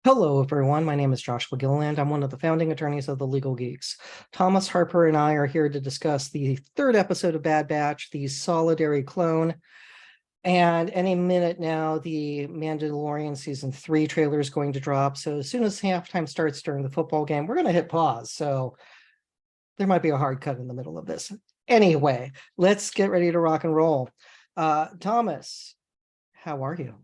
Hello, everyone. My name is Josh Gilliland. I'm one of the founding attorneys of the Legal Geeks. Thomas Harper and I are here to discuss the third episode of Bad Batch, the Solidary Clone. And any minute now, the Mandalorian Season 3 trailer is going to drop. So as soon as halftime starts during the football game, we're going to hit pause. So there might be a hard cut in the middle of this. Anyway, let's get ready to rock and roll. Thomas, how are you?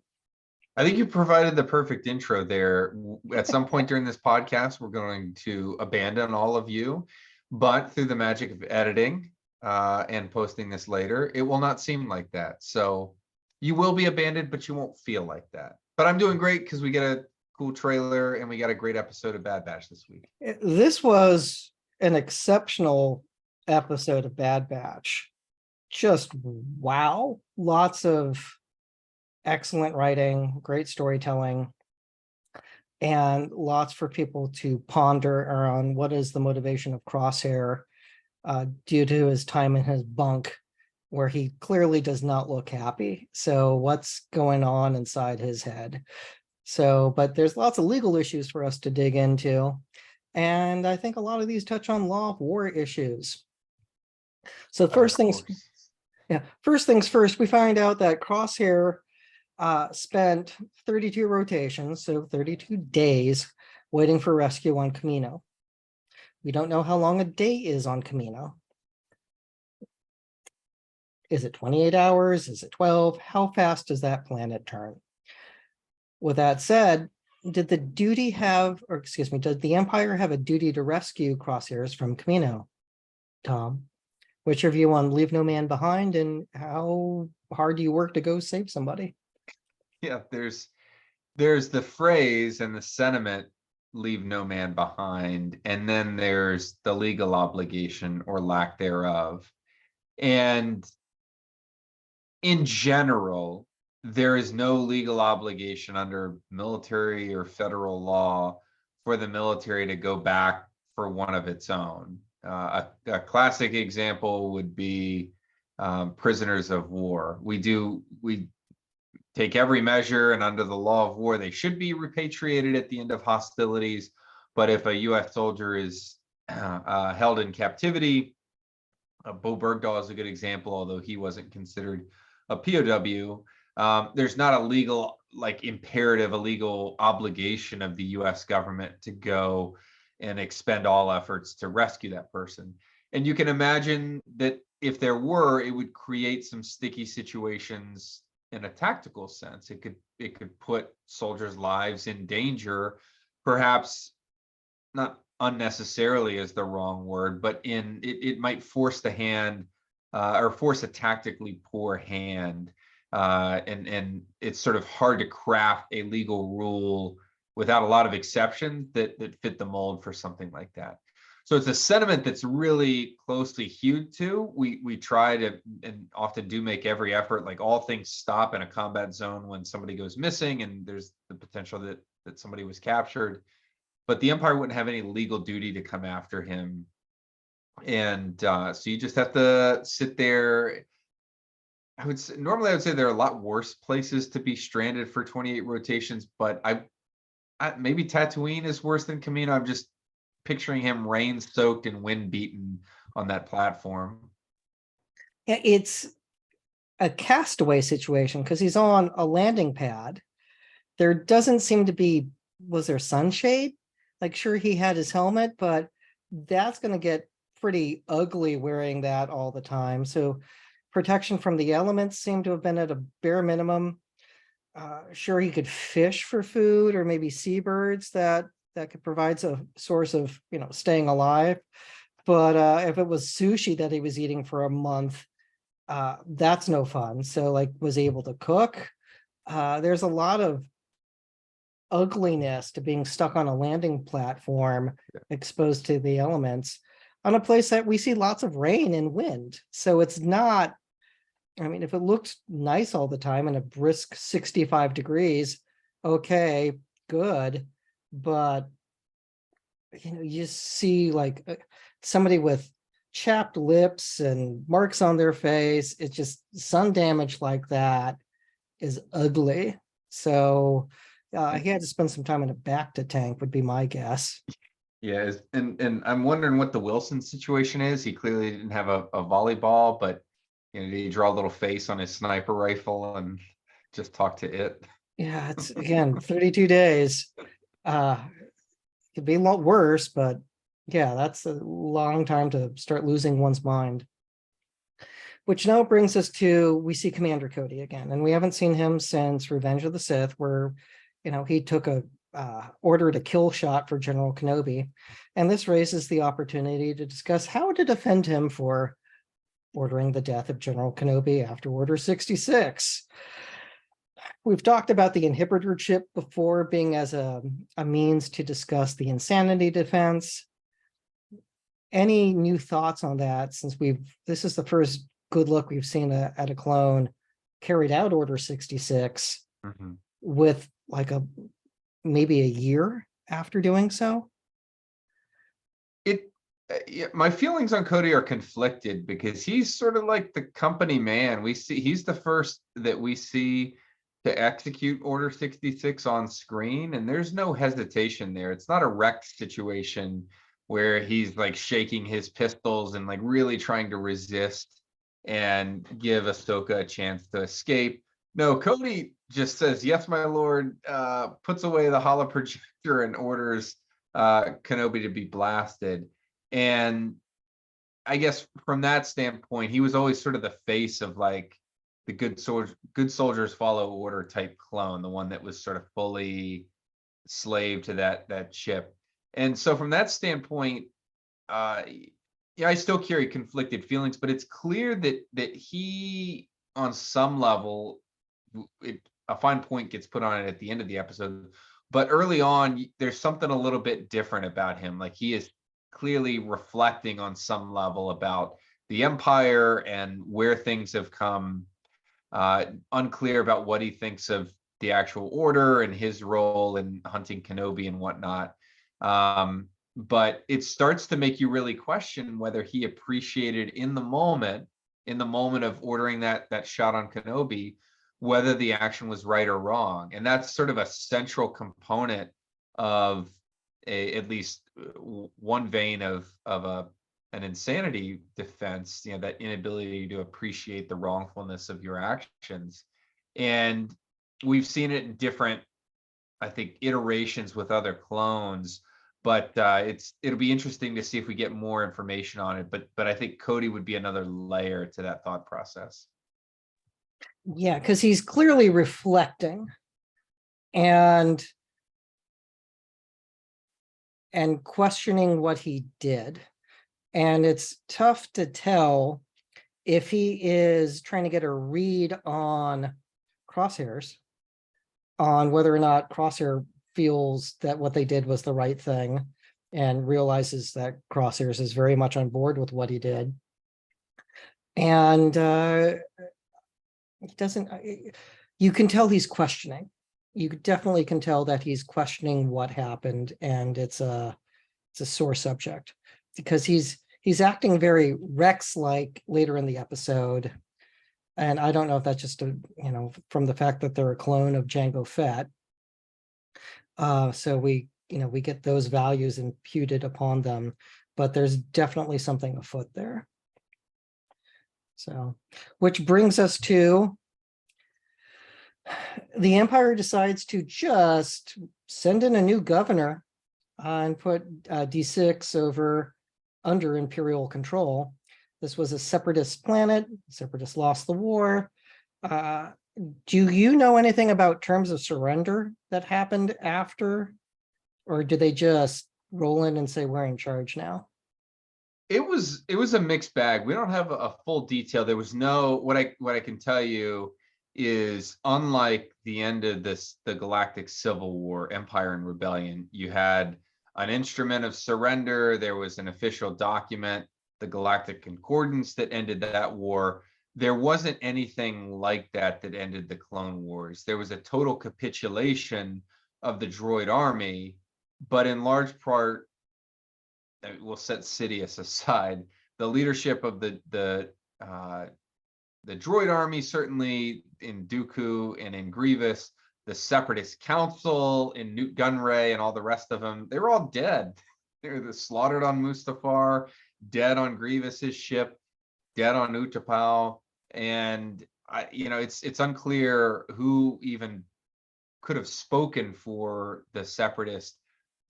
I think you provided the perfect intro there. At some point during this podcast, we're going to abandon all of you, but through the magic of editing and posting this later, it will not seem like that. So you will be abandoned, but you won't feel like that. But I'm doing great because we get a cool trailer and we got a great episode of Bad Batch this week. This was an exceptional episode of Bad Batch. Just wow. Lots of excellent writing, great storytelling, and lots for people to ponder around what is the motivation of Crosshair due to his time in his bunk, where he clearly does not look happy. So what's going on inside his head? But there's lots of legal issues for us to dig into. And I think a lot of these touch on law of war issues. So first things first, we find out that Crosshair spent 32 rotations, so 32 days, waiting for rescue on Camino. We don't know how long a day is on Camino. Is it 28 hours? Is it 12? How fast does that planet turn? With that said, did the Empire have a duty to rescue Crosshairs from Camino? Tom, what's your view on leave no man behind, and how hard do you work to go save somebody? Yeah, there's the phrase and the sentiment, leave no man behind, and then there's the legal obligation or lack thereof. And in general, there is no legal obligation under military or federal law for the military to go back for one of its own. A classic example would be prisoners of war. We take every measure, and under the law of war, they should be repatriated at the end of hostilities. But if a U.S. soldier is held in captivity, Bo Bergdahl is a good example, although he wasn't considered a POW. There's not a legal, imperative, a legal obligation of the U.S. government to go and expend all efforts to rescue that person. And you can imagine that if there were, it would create some sticky situations in a tactical sense. It could put soldiers' lives in danger, perhaps not unnecessarily is the wrong word, but it might force the hand or force a tactically poor hand. And it's sort of hard to craft a legal rule without a lot of exceptions that fit the mold for something like that. So it's a sentiment that's really closely hewed to. We try to, and often do, make every effort, like all things stop in a combat zone when somebody goes missing and there's the potential that somebody was captured. But the Empire wouldn't have any legal duty to come after him. And so you just have to sit there. Normally I would say there are a lot worse places to be stranded for 28 rotations, but maybe Tatooine is worse than Camino. I'm just picturing him rain-soaked and wind-beaten on that platform. It's a castaway situation because he's on a landing pad. There doesn't seem to be, was there sunshade? Like, sure, he had his helmet, but that's going to get pretty ugly wearing that all the time. So protection from the elements seemed to have been at a bare minimum. Sure, he could fish for food, or maybe seabirds that could provide a source of, staying alive. But if it was sushi that he was eating for a month, that's no fun. So, was able to cook. There's a lot of ugliness to being stuck on a landing platform, exposed to the elements, on a place that we see lots of rain and wind. So it's not, if it looks nice all the time in a brisk 65 degrees, okay, good. But, you see somebody with chapped lips and marks on their face. It's just sun damage like that is ugly. So He had to spend some time in a bacta tank, would be my guess. Yeah, and I'm wondering what the Wilson situation is. He clearly didn't have a volleyball, but did he draw a little face on his sniper rifle and just talk to it? Yeah, it's again 32 days. Could be a lot worse, but yeah, that's a long time to start losing one's mind. Which now brings us to, we see Commander Cody again, and we haven't seen him since Revenge of the Sith, where he took a ordered a kill shot for General Kenobi, and this raises the opportunity to discuss how to defend him for ordering the death of General Kenobi after Order 66. We've talked about the inhibitor chip before being as a means to discuss the insanity defense. Any new thoughts on that, since this is the first good look we've seen at a clone carried out Order 66 with like maybe a year after doing so? My feelings on Cody are conflicted because he's sort of like the company man. He's the first that we see to execute Order 66 on screen, and there's no hesitation there. It's not a Rex situation where he's like shaking his pistols and like really trying to resist and give Ahsoka a chance to escape. No, Cody just says, "Yes, my lord," puts away the holo projector and orders Kenobi to be blasted. And I guess from that standpoint, he was always sort of the face of like the good soldiers follow order type clone, the one that was sort of fully slave to that ship. And so from that standpoint, I still carry conflicted feelings, but it's clear that he, on some level, a fine point gets put on it at the end of the episode. But early on, there's something a little bit different about him. Like he is clearly reflecting on some level about the Empire and where things have come. Unclear about what he thinks of the actual order and his role in hunting Kenobi and whatnot. But it starts to make you really question whether he appreciated in the moment of ordering that shot on Kenobi, whether the action was right or wrong. And that's sort of a central component of at least one vein of an insanity defense, that inability to appreciate the wrongfulness of your actions. And we've seen it in different, I think, iterations with other clones, but it'll be interesting to see if we get more information on it. But I think Cody would be another layer to that thought process. Yeah, because he's clearly reflecting and questioning what he did. And it's tough to tell if he is trying to get a read on Crosshairs, on whether or not Crosshair feels that what they did was the right thing and realizes that Crosshairs is very much on board with what he did. And he doesn't, you can tell he's questioning. You definitely can tell that he's questioning what happened, and it's a sore subject because he's acting very Rex-like later in the episode. And I don't know if that's just from the fact that they're a clone of Jango Fett. So we get those values imputed upon them, but there's definitely something afoot there. So, which brings us to the Empire decides to just send in a new governor and put D6 under Imperial control. This was a separatist planet. Separatists lost the war. Do you know anything about terms of surrender that happened after, or did they just roll in and say we're in charge now? It was a mixed bag. We don't have a full detail. There was no, what I can tell you is, unlike the end of the Galactic Civil War, Empire and Rebellion, you had an instrument of surrender. There was an official document, the Galactic Concordance, that ended that war. There wasn't anything like that ended the Clone Wars. There was a total capitulation of the droid army, but in large part, we'll set Sidious aside, the leadership of the droid army, certainly in Dooku and in Grievous, the Separatist Council and Newt Gunray and all the rest of them, they were all dead. They were slaughtered on Mustafar, dead on Grievous's ship, dead on Utapau. And it's unclear who even could have spoken for the Separatists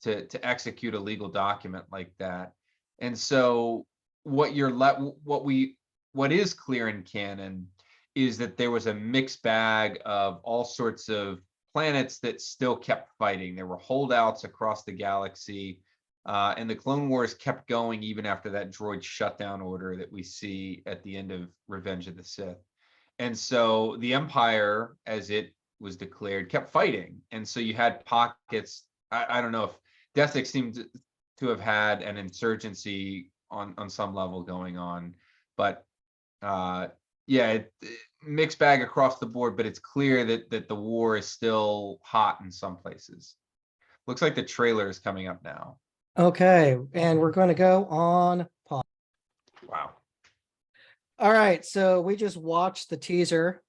to execute a legal document like that. And so what is clear in canon is that there was a mixed bag of all sorts of planets that still kept fighting. There were holdouts across the galaxy, and the Clone Wars kept going even after that droid shutdown order that we see at the end of Revenge of the Sith. And so the Empire, as it was declared, kept fighting. And so you had pockets. I don't know if Death Six seemed to have had an insurgency on some level going on, but mixed bag across the board. But it's clear that the war is still hot in some places. Looks like the trailer is coming up now. Okay, and we're going to go on pause. Wow. All right, so we just watched the teaser,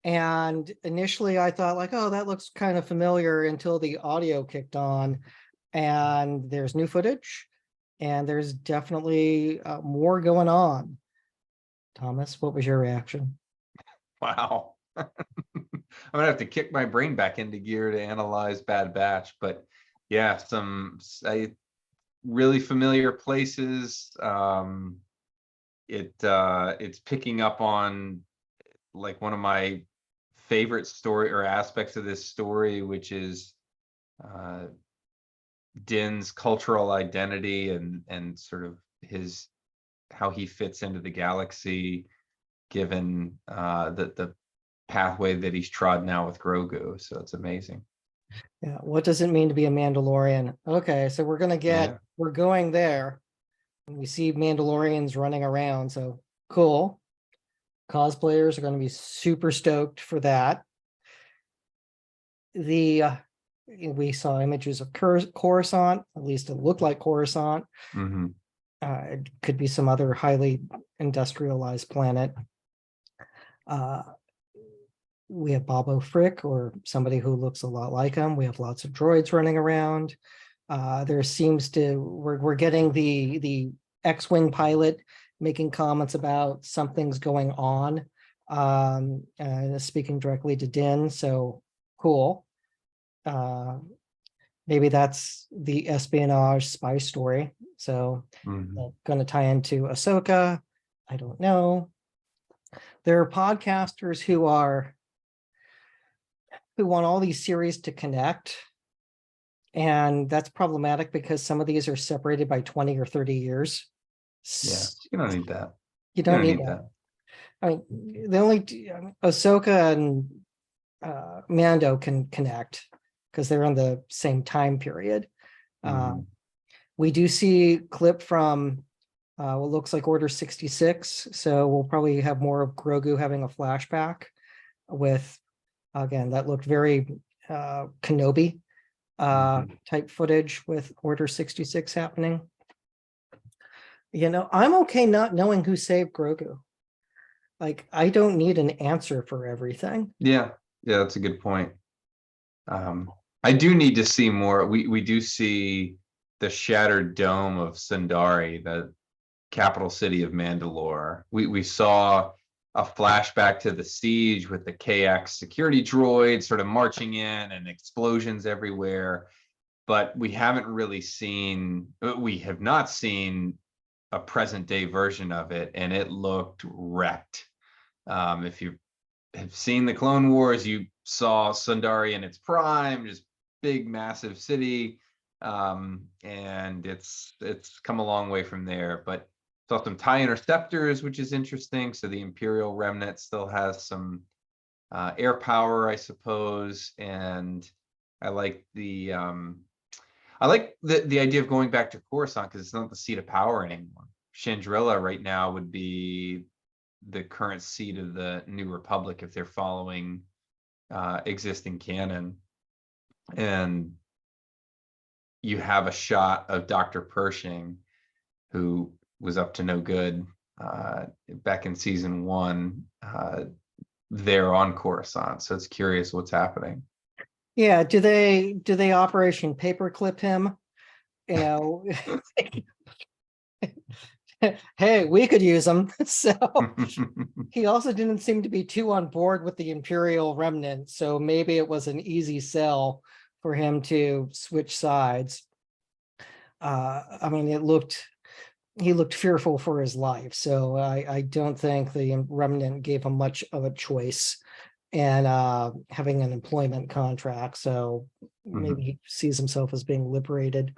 and initially I thought like, oh, that looks kind of familiar until the audio kicked on, and there's new footage, and there's definitely more going on. Thomas, what was your reaction? Wow. I'm gonna have to kick my brain back into gear to analyze Bad Batch, but yeah, some really familiar places. It's picking up on like one of my favorite story or aspects of this story, which is Din's cultural identity and sort of how he fits into the galaxy, given the pathway that he's trod now with Grogu. So it's amazing. Yeah, what does it mean to be a Mandalorian? Okay, so we're going there. We see Mandalorians running around, so cool. Cosplayers are going to be super stoked for that. We saw images of Coruscant, at least it looked like Coruscant. Mm-hmm. It could be some other highly industrialized planet. We have Bobo Frick, or somebody who looks a lot like him. We have lots of droids running around. We're getting the X-Wing pilot making comments about something's going on, speaking directly to Din. So cool. Maybe that's the espionage spy story. So going to tie into Ahsoka. I don't know. There are podcasters who want all these series to connect. And that's problematic because some of these are separated by 20 or 30 years. Yeah, you don't need that. You don't need that. I mean, the only Ahsoka and Mando can connect because they're in the same time period. We do see clip from what looks like Order 66. So we'll probably have more of Grogu having a flashback with, again, that looked very Kenobi type footage with Order 66 happening. I'm okay not knowing who saved Grogu. Like, I don't need an answer for everything. Yeah, that's a good point. I do need to see more. We do see the shattered dome of Sundari, the capital city of Mandalore. We saw a flashback to the siege with the KX security droids sort of marching in and explosions everywhere. But we have not seen a present day version of it, and it looked wrecked. If you have seen the Clone Wars, you saw Sundari in its prime, just big, massive city. And it's come a long way from there, but saw some TIE interceptors, which is interesting. So the Imperial remnant still has some air power, I suppose. And I like the idea of going back to Coruscant because it's not the seat of power anymore. Chandrila right now would be the current seat of the New Republic if they're following existing canon. And you have a shot of Dr. Pershing, who was up to no good back in season 1 there on Coruscant. So it's curious what's happening. Yeah, do they Operation Paperclip him? You know, hey, we could use him. So he also didn't seem to be too on board with the Imperial remnant. So maybe it was an easy sell for him to switch sides. I mean, he looked fearful for his life. So I don't think the remnant gave him much of a choice and having an employment contract. So maybe he sees himself as being liberated.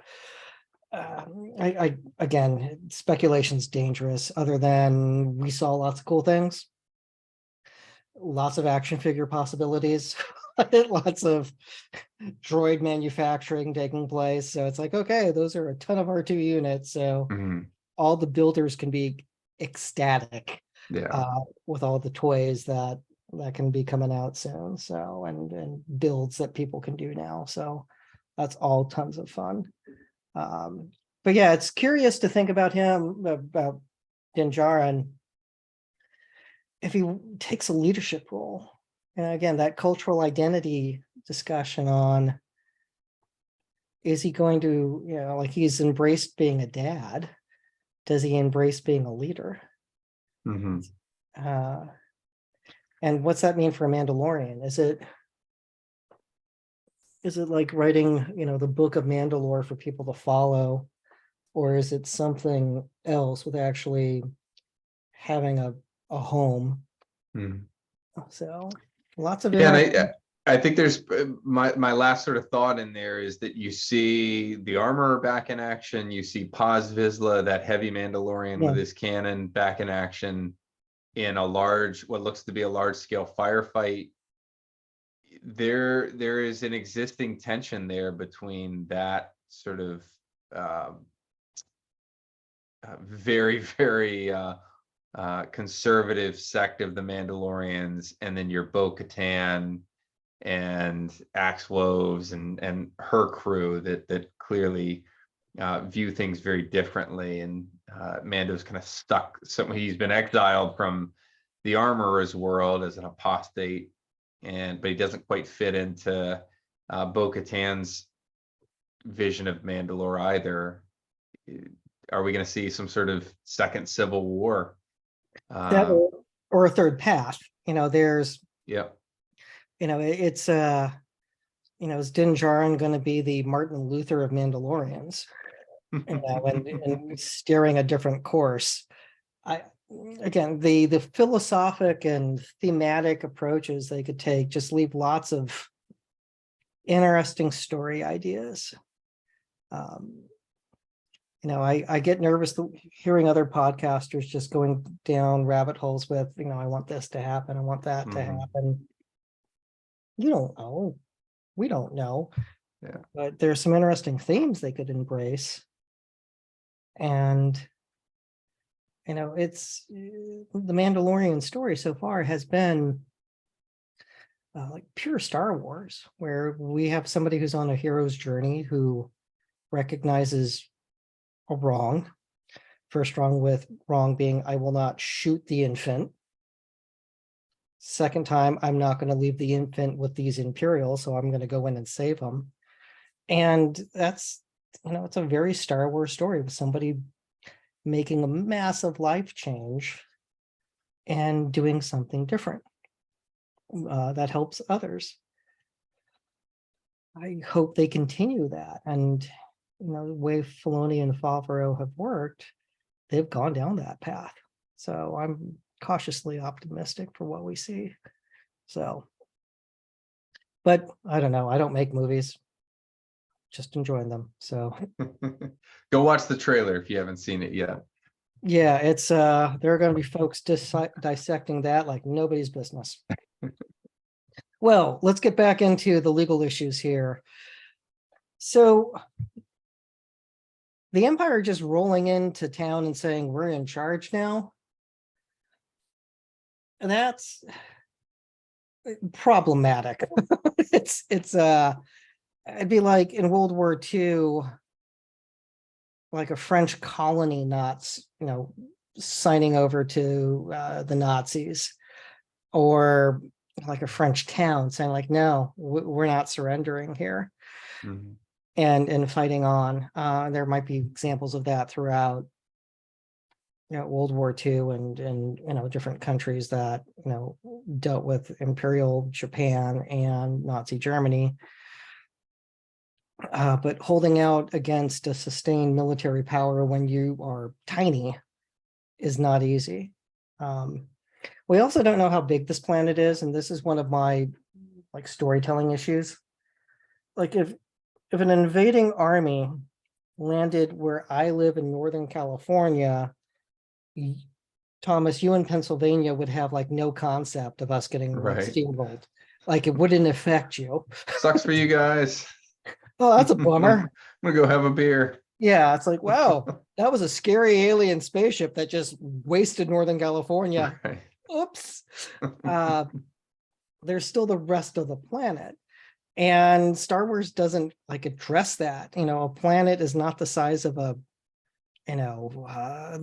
I again, speculation's dangerous, other than we saw lots of cool things, lots of action figure possibilities, lots of droid manufacturing taking place. So it's like, okay, those are a ton of R2 units. So Mhm. all the builders can be ecstatic Yeah. with all the toys that can be coming out soon. So and builds that people can do now. So that's all tons of fun. But yeah, it's curious to think about him, about Din Djarin, if he takes a leadership role. And again, that cultural identity discussion on, is he going to, like he's embraced being a dad. Does he embrace being a leader? Mhm. Uh, and what's that mean for a Mandalorian? Is it like writing, the book of Mandalore for people to follow, or is it something else with actually having a home? Mhm. So lots of Yeah, and interesting. I think there's my last sort of thought in there is that you see the armorer back in action, you see Paz Vizsla, that heavy Mandalorian Yeah, with his cannon back in action in a large, what looks to be a large scale firefight. There is an existing tension there between that sort of um, very, very conservative sect of the Mandalorians, and then your Bo-Katan and Axe Woves and her crew that clearly view things very differently. And Mando's kind of stuck. So he's been exiled from the armorer's world as an apostate, but he doesn't quite fit into Bo-Katan's vision of Mandalore either. Are we going to see some sort of second civil war? that Um, or a third path. There's, yeah. it's is Din Djarin going to be the Martin Luther of Mandalorians? And steering a different course. I Again, the philosophic and thematic approaches they could take just leave lots of interesting story ideas. Um, I get nervous hearing other podcasters just going down rabbit holes with, I want this to happen, I want that to Mhm. happen. You don't know. We don't know. Yeah. But there's some interesting themes they could embrace. And it's the Mandalorian story so far has been like pure Star Wars, where we have somebody who's on a hero's journey who recognizes a wrong. First wrong being, I will not shoot the infant. Second time, I'm not going to leave the infant with these Imperials, so I'm going to go in and save them. And that's, it's a very Star Wars story with somebody making a massive life change and doing something different that helps others. I hope they continue that. And, the way Filoni and Favreau have worked, they've gone down that path. So I'm cautiously optimistic for what we see. So, but I don't know. I don't make movies, just enjoying them. So Go watch the trailer if you haven't seen it yet. yeah, it's there are going to be folks dissecting that like nobody's business. Well, let's get back into the legal issues here. So the Empire just rolling into town and saying we're in charge now. And that's problematic. it's it'd be like in World War II, like a French colony not, signing over to the Nazis, or like a French town saying like, no, we're not surrendering here, Mhm. and fighting on. There might be examples of that throughout, World War II, and different countries that, dealt with Imperial Japan and Nazi Germany. But holding out against a sustained military power when you are tiny is not easy. We also don't know how big this planet is, and this is one of my like storytelling issues. Like if an invading army landed where I live in Northern California, Thomas, you in Pennsylvania would have like no concept of us getting like Right. steamrolled. Like it wouldn't affect you. Sucks for you guys. Oh, that's a I'm bummer. gonna go have a beer. Yeah, it's like, wow, that was a scary alien spaceship that just wasted Northern California. Right. Oops. Uh, there's still the rest of the planet. And Star Wars doesn't like address that. A planet is not the size of the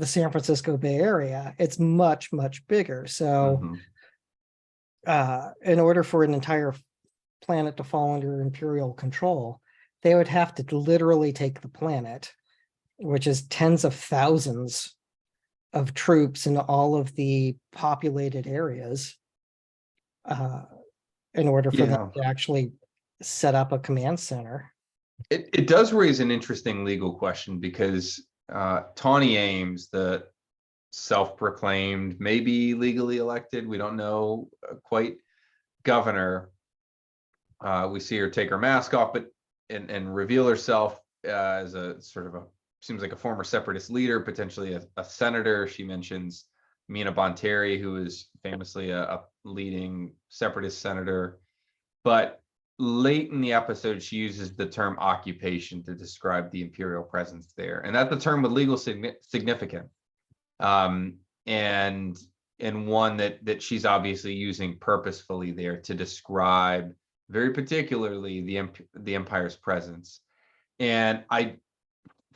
San Francisco Bay Area. It's much, much bigger. So Mhm. in order for an entire planet to fall under Imperial control, they would have to literally take the planet, which is tens of thousands of troops in all of the populated areas, uh, in order for them Yeah. to actually set up a command center. It does raise an interesting legal question because Tawny Ames, the self-proclaimed, maybe legally elected, we don't know quite, governor, we see her take her mask off, but and reveal herself as a sort of seems like a former separatist leader, potentially a senator. She mentions Mina Bonteri, who is famously a leading separatist senator. But late in the episode, she uses the term occupation to describe the imperial presence there, and that's the term with legal significance, um, and one that she's obviously using purposefully there to describe very particularly the empire's presence. And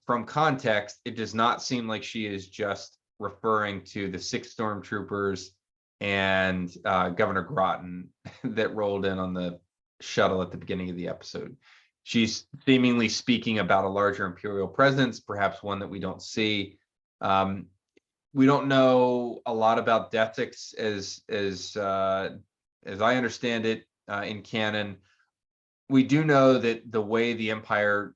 from context, it does not seem like she is just referring to the 6 stormtroopers and Governor Groton that rolled in on the shuttle at the beginning of the episode. She's seemingly speaking about a larger imperial presence, perhaps one that we don't see. We don't know a lot about Deathix as I understand it in canon. We do know that the way the Empire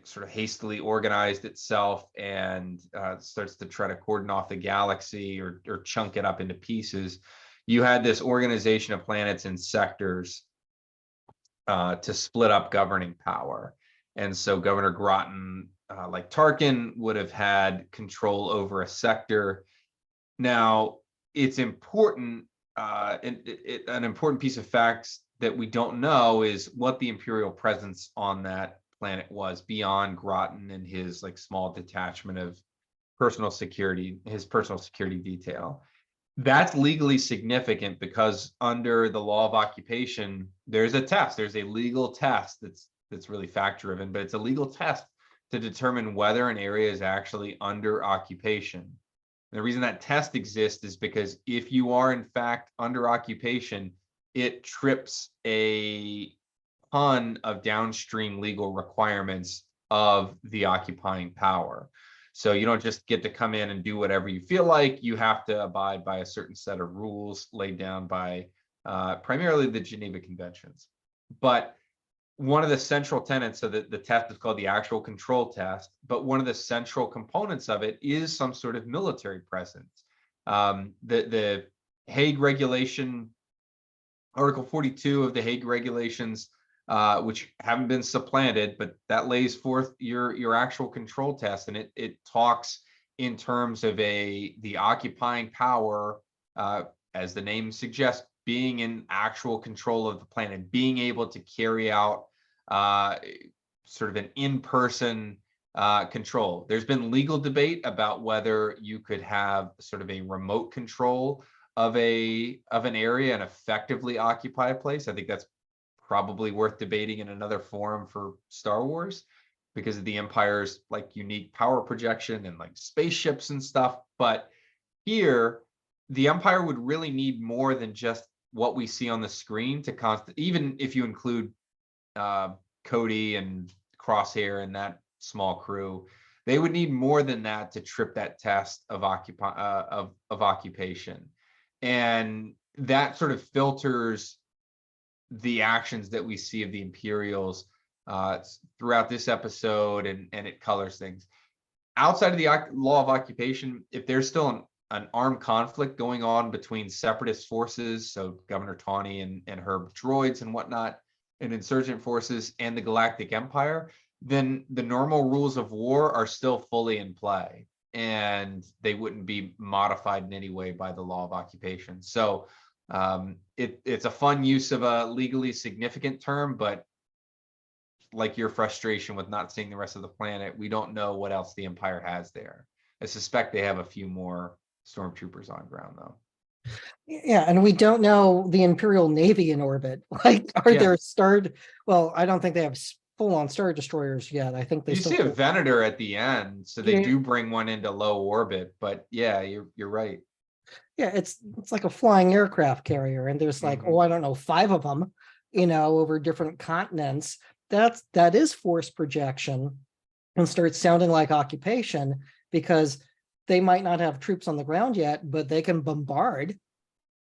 sort of hastily organized itself and starts to try to cordon off the galaxy or chunk it up into pieces, you had this organization of planets and sectors to split up governing power. And so Governor Groton, like Tarkin, would have had control over a sector. Now, it's important, an important piece of facts that we don't know is what the imperial presence on that planet was beyond Groton and his like small detachment of his personal security detail. That's legally significant because under the law of occupation, there's a test. There's a legal test that's really fact driven, but it's a legal test to determine whether an area is actually under occupation. The reason that test exists is because if you are in fact under occupation, it trips a ton of downstream legal requirements of the occupying power. So you don't just get to come in and do whatever you feel like. You have to abide by a certain set of rules laid down by primarily the Geneva Conventions. But one of the central tenets, so that the test is called the actual control test, but one of the central components of it is some sort of military presence. The Hague Regulation, Article 42 of the Hague Regulations, which haven't been supplanted, but that lays forth your actual control test, and it talks in terms of the occupying power, as the name suggests, being in actual control of the planet, being able to carry out sort of an in-person control. There's been legal debate about whether you could have sort of a remote control of an area and effectively occupy a place. I think that's probably worth debating in another forum for Star Wars because of the Empire's like unique power projection and like spaceships and stuff. But here, the Empire would really need more than just what we see on the screen to even if you include Cody and Crosshair and that small crew, they would need more than that to trip that test of occupation. And that sort of filters the actions that we see of the Imperials throughout this episode, and it colors things. Outside of the law of occupation, if there's still an armed conflict going on between separatist forces, so Governor Tawny and her droids and whatnot, and insurgent forces and the Galactic Empire, then the normal rules of war are still fully in play, and they wouldn't be modified in any way by the law of occupation. So it's a fun use of a legally significant term, but like your frustration with not seeing the rest of the planet, we don't know what else the Empire has there. I suspect they have a few more stormtroopers on ground, though. Yeah, and we don't know the Imperial Navy in orbit. Like, are there starred? Well, I don't think they have full-on Star Destroyers yet. I think they You still see a Venator at the end, so they do bring one into low orbit. But yeah, you're right. Yeah, it's like a flying aircraft carrier, and there's like, I don't know, 5 of them, over different continents. That is force projection, and starts sounding like occupation, because they might not have troops on the ground yet, but they can bombard,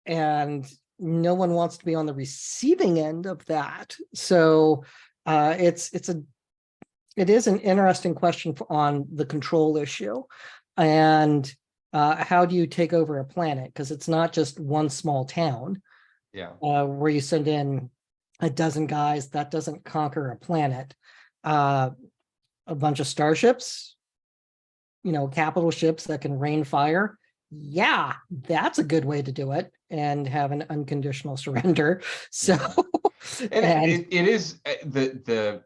and no one wants to be on the receiving end of that. So it is an interesting question on the control issue, and how do you take over a planet? Because it's not just one small town. Where you send in a dozen guys, that doesn't conquer a planet. A bunch of starships, capital ships that can rain fire. Yeah, that's a good way to do it and have an unconditional surrender. So, and it is the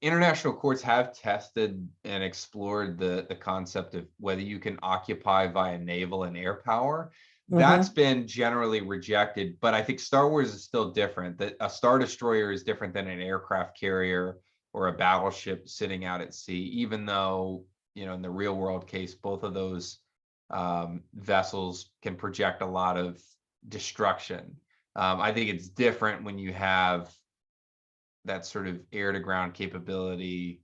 international courts have tested and explored the concept of whether you can occupy via naval and air power. That's been generally rejected, but I think Star Wars is still different. That a Star Destroyer is different than an aircraft carrier or a battleship sitting out at sea, even though, in the real world case, both of those vessels can project a lot of destruction. I think it's different when you have that sort of air to ground capability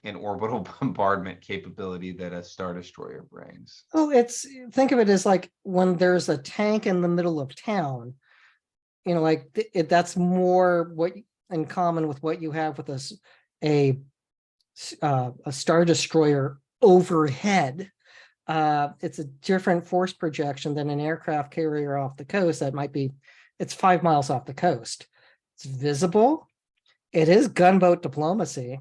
and orbital bombardment capability that a Star Destroyer brings. Oh, think of it as like when there's a tank in the middle of town, that's more what in common with what you have with a Star Destroyer overhead. It's a different force projection than an aircraft carrier off the coast. It's 5 miles off the coast. It's visible. It is gunboat diplomacy.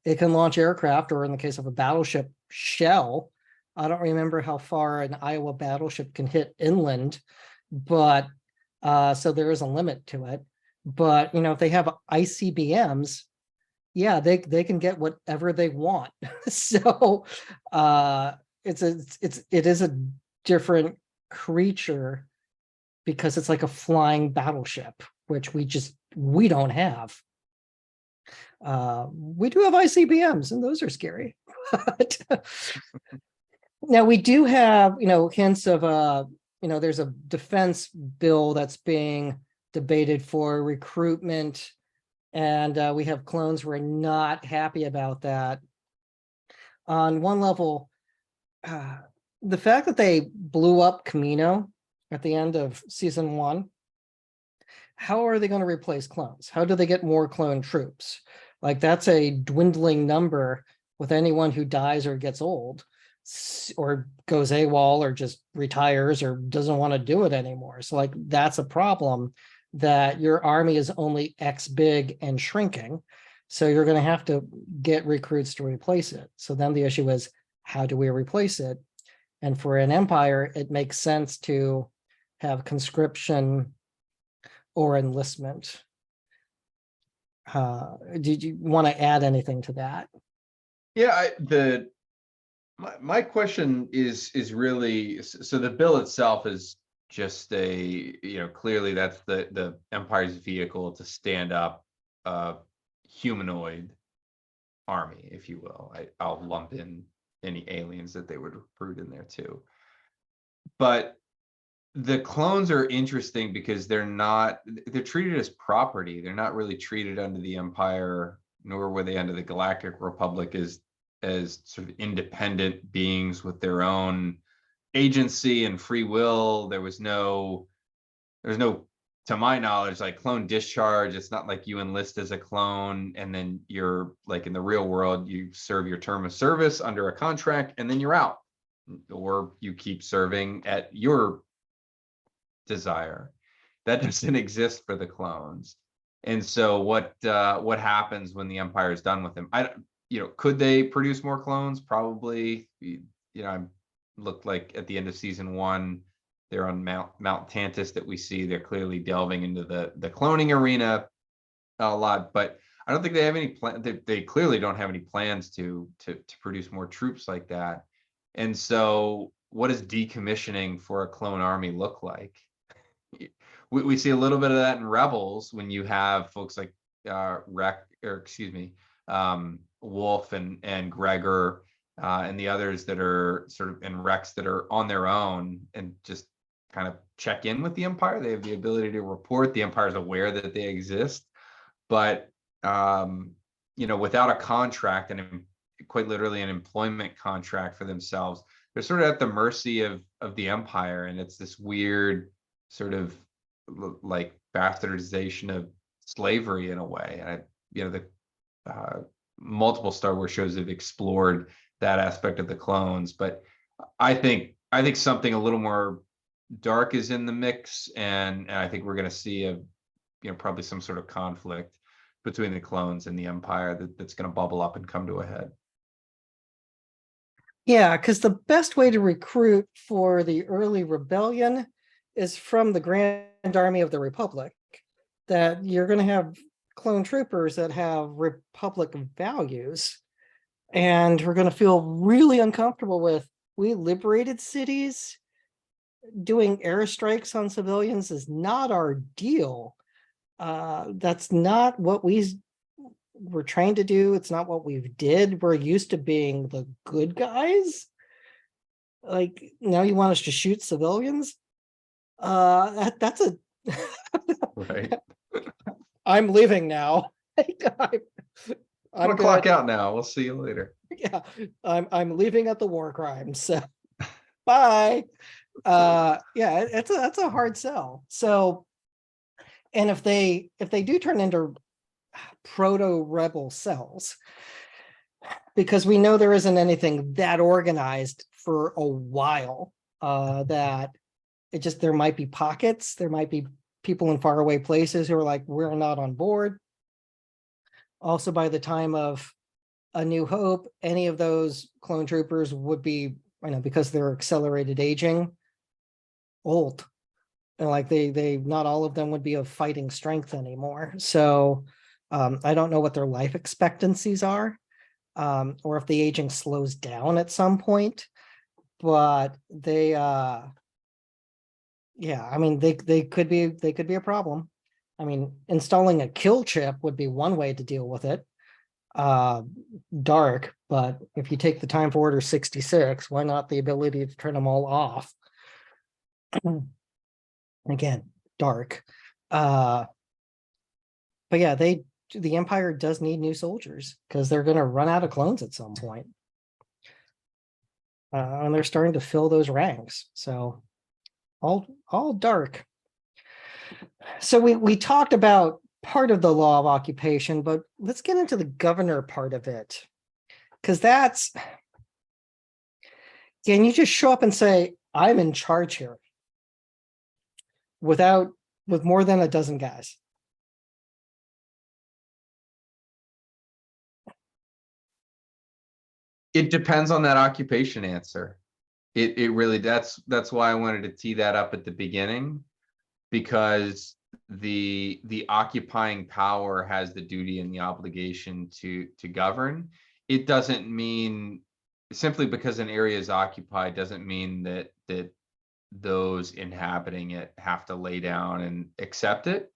It can launch aircraft, or in the case of a battleship, shell. I don't remember how far an Iowa battleship can hit inland, but so there is a limit to it. But if they have ICBMs, yeah, they can get whatever they want. So it is a different creature, because it's like a flying battleship, which we don't have. We do have ICBMs, and those are scary. But now we do have, hints of there's a defense bill that's being debated for recruitment, and we have clones who are not happy about that. On one level, the fact that they blew up Camino at the end of season 1, how are they going to replace clones? How do they get more clone troops? Like, that's a dwindling number with anyone who dies or gets old, or goes AWOL, or just retires, or doesn't want to do it anymore. So like, that's a problem, that your army is only X big and shrinking. So you're going to have to get recruits to replace it. So then the issue is, how do we replace it? And for an empire, it makes sense to have conscription or enlistment. Did you want to add anything to that? Yeah, my question is really, so the bill itself is just clearly that's the Empire's vehicle to stand up a humanoid army, if you will. I'll lump in any aliens that they would recruit in there too. But the clones are interesting because they're treated as property. They're not really treated under the Empire, nor were they under the Galactic Republic as sort of independent beings with their own agency and free will. There's no, to my knowledge, like clone discharge. It's not like you enlist as a clone and then you're like in the real world, you serve your term of service under a contract and then you're out, or you keep serving at your desire. That doesn't exist for the clones. And so what happens when the Empire is done with them? Could they produce more clones? Probably. I looked like at the end of season 1, they're on Mount Tantus that we see. They're clearly delving into the cloning arena a lot, but I don't think they have any plan. They clearly don't have any plans to produce more troops like that. And so what does decommissioning for a clone army look like? We see a little bit of that in Rebels when you have folks like Wolf and Gregor and the others that are sort of, and Rex, that are on their own and just kind of check in with the Empire. They have the ability to report. The Empire is aware that they exist, but without a contract, and quite literally an employment contract for themselves, they're sort of at the mercy of the Empire. And it's this weird sort of like bastardization of slavery in a way. And the multiple Star Wars shows have explored that aspect of the clones, but I think something a little more dark is in the mix, and I think we're going to see probably some sort of conflict between the clones and the Empire that's going to bubble up and come to a head. Yeah, because the best way to recruit for the early rebellion is from the Grand Army of the Republic, that you're going to have clone troopers that have Republic values, and we're going to feel really uncomfortable with, we liberated cities, doing airstrikes on civilians is not our deal. That's not what we're trained to do. It's not what we've did. We're used to being the good guys. Like, now you want us to shoot civilians? That's a Right. I'm leaving now. I'm gonna clock out now. We'll see you later. Yeah, I'm leaving at the war crimes. So bye. Yeah, that's a hard sell. So, and if they do turn into proto rebel cells, because we know there isn't anything that organized for a while, that there might be pockets, there might be people in faraway places who are like, we're not on board. Also, by the time of A New Hope, any of those clone troopers would be, because they're accelerated aging, old. And like they not all of them would be of fighting strength anymore. So I don't know what their life expectancies are, or if the aging slows down at some point, but they they could be a problem. Installing a kill chip would be one way to deal with it. Dark, but if you take the time for Order 66, why not the ability to turn them all off? Again, dark. But yeah, the Empire does need new soldiers because they're going to run out of clones at some point. And they're starting to fill those ranks. So all dark. So we talked about part of the law of occupation, but let's get into the governor part of it. Because can you just show up and say, I'm in charge here with more than a dozen guys? It depends on that occupation answer. It really, that's why I wanted to tee that up at the beginning, because the occupying power has the duty and the obligation to govern. It doesn't mean, simply because an area is occupied doesn't mean that those inhabiting it have to lay down and accept it,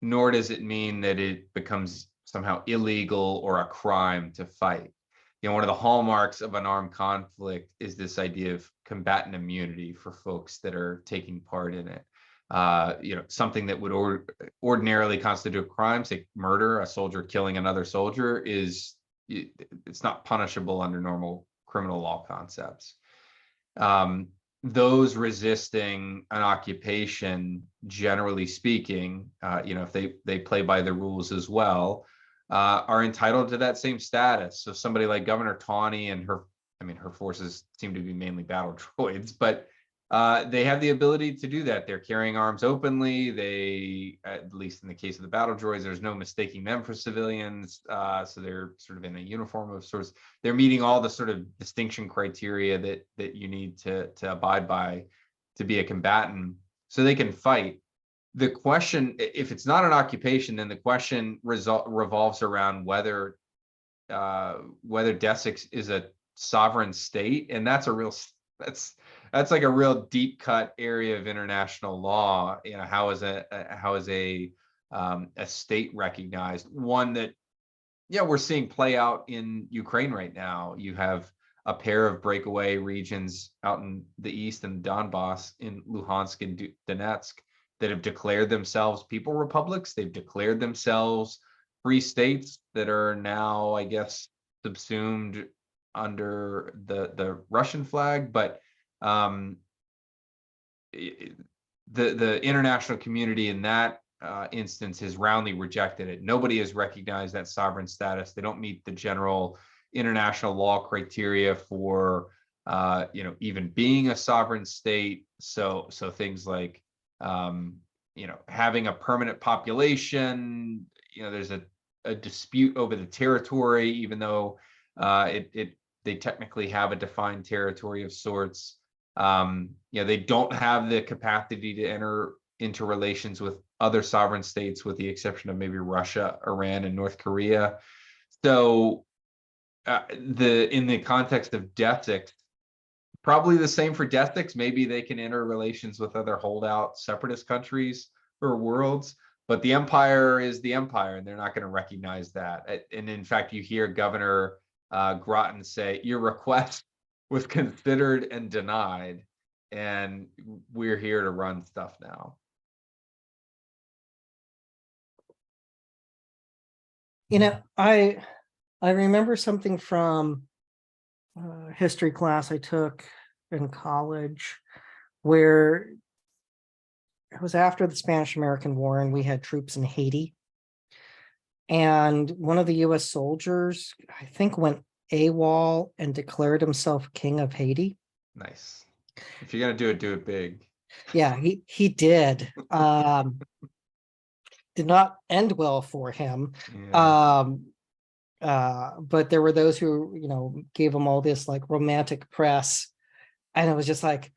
nor does it mean that it becomes somehow illegal or a crime to fight. one of the hallmarks of an armed conflict is this idea of combatant immunity for folks that are taking part in it. Something that would ordinarily constitute a crime, say murder, a soldier killing another soldier, it's not punishable under normal criminal law concepts. Those resisting an occupation, generally speaking, if they play by the rules as well, are entitled to that same status. So somebody like Governor Tawney and her forces seem to be mainly battle droids, but they have the ability to do that. They're carrying arms openly. They, at least in the case of the battle droids, there's no mistaking them for civilians. So they're sort of in a uniform of sorts. They're meeting all the sort of distinction criteria that you need to abide by to be a combatant, so they can fight. The question, if it's not an occupation, then the question revolves around whether Desix is a sovereign state, and that's like a real deep cut area of international law. How is a state recognized? One that, we're seeing play out in Ukraine right now. You have a pair of breakaway regions out in the east and Donbass, in Luhansk and Donetsk, that have declared themselves people republics. They've declared themselves free states that are now, I guess, subsumed under the Russian flag. But the international community in that instance has roundly rejected it. Nobody has recognized that sovereign status. They don't meet the general international law criteria for even being a sovereign state. So things like having a permanent population, there's a dispute over the territory, even though they technically have a defined territory of sorts. They don't have the capacity to enter into relations with other sovereign states, with the exception of maybe Russia, Iran, and North Korea. So in the context of Desix, probably the same for Desix. Maybe they can enter relations with other holdout separatist countries or worlds, but the empire is the empire, and they're not going to recognize that. And in fact, you hear Governor Groton say, "Your request was considered and denied, and we're here to run stuff now." I remember something from history class I took in college, where it was after the Spanish-American War, and we had troops in Haiti. And one of the US soldiers, I think, went AWOL and declared himself king of Haiti. Nice. If you're gonna do it big. Yeah, he did. Did not end well for him. Yeah. But there were those who, gave him all this like romantic press. And it was just like,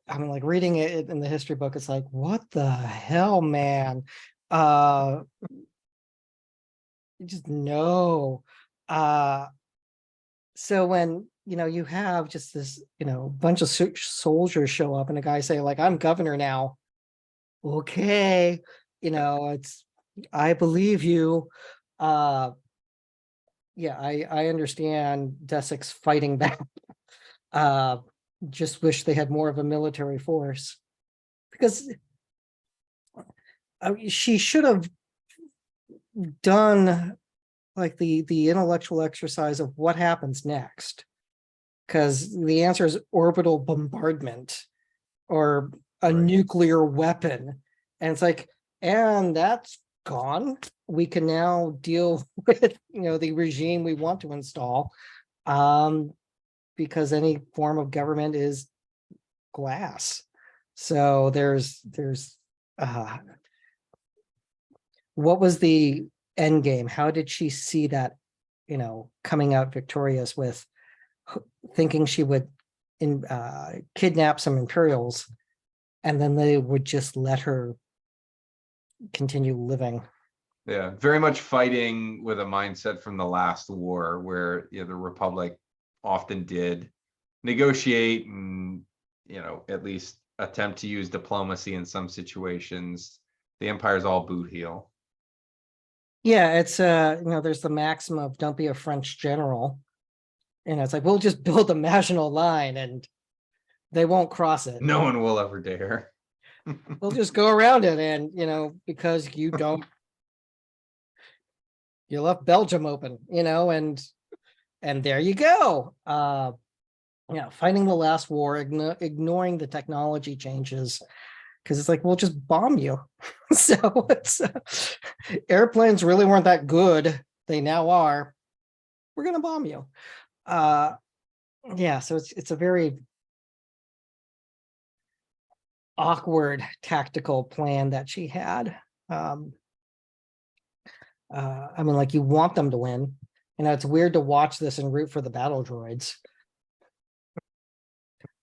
like reading it in the history book, it's like, what the hell, man? Just no. So when, you have just this, bunch of soldiers show up and a guy say, like, "I'm governor now." Okay. I believe you. I understand Desix fighting back. Just wish they had more of a military force, because she should have done like the intellectual exercise of what happens next, because the answer is orbital bombardment or a nuclear weapon, and it's like, and that's gone. We can now deal with the regime we want to install, because any form of government is glass. So there's what was the end game? How did she see that, coming out victorious, with thinking she would kidnap some Imperials, and then they would just let her continue living? Yeah, very much fighting with a mindset from the last war, where the Republic often did negotiate and at least attempt to use diplomacy in some situations. The Empire's all boot heel. Yeah, it's there's the maxim of don't be a French general. And it's like, we'll just build a national line and they won't cross it. No one will ever dare. They'll just go around it. And, because you left Belgium open, and there you go. Fighting the last war, ignoring the technology changes, because it's like, we'll just bomb you. So it's airplanes really weren't that good. They now are. We're gonna bomb you. So it's a very awkward tactical plan that she had. Like, you want them to win. It's weird to watch this and root for the battle droids,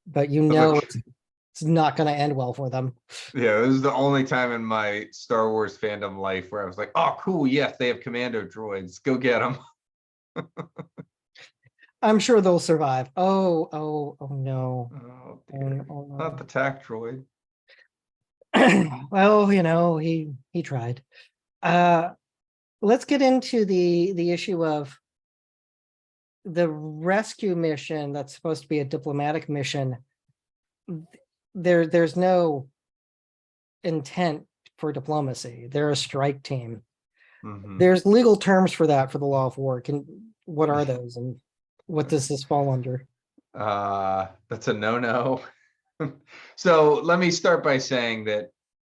but it's not going to end well for them. Yeah, this is the only time in my Star Wars fandom life where I was like, oh, cool, yes, they have commando droids. Go get them. I'm sure they'll survive. Oh no. Oh, dear. Oh, no. Not the tac droid. Well, he tried. Let's get into the issue of the rescue mission that's supposed to be a diplomatic mission. There's no intent for diplomacy. They're a strike team. Mhm. There's legal terms for that for the law of war. What are those, and what does this fall under? That's a no-no. So let me start by saying that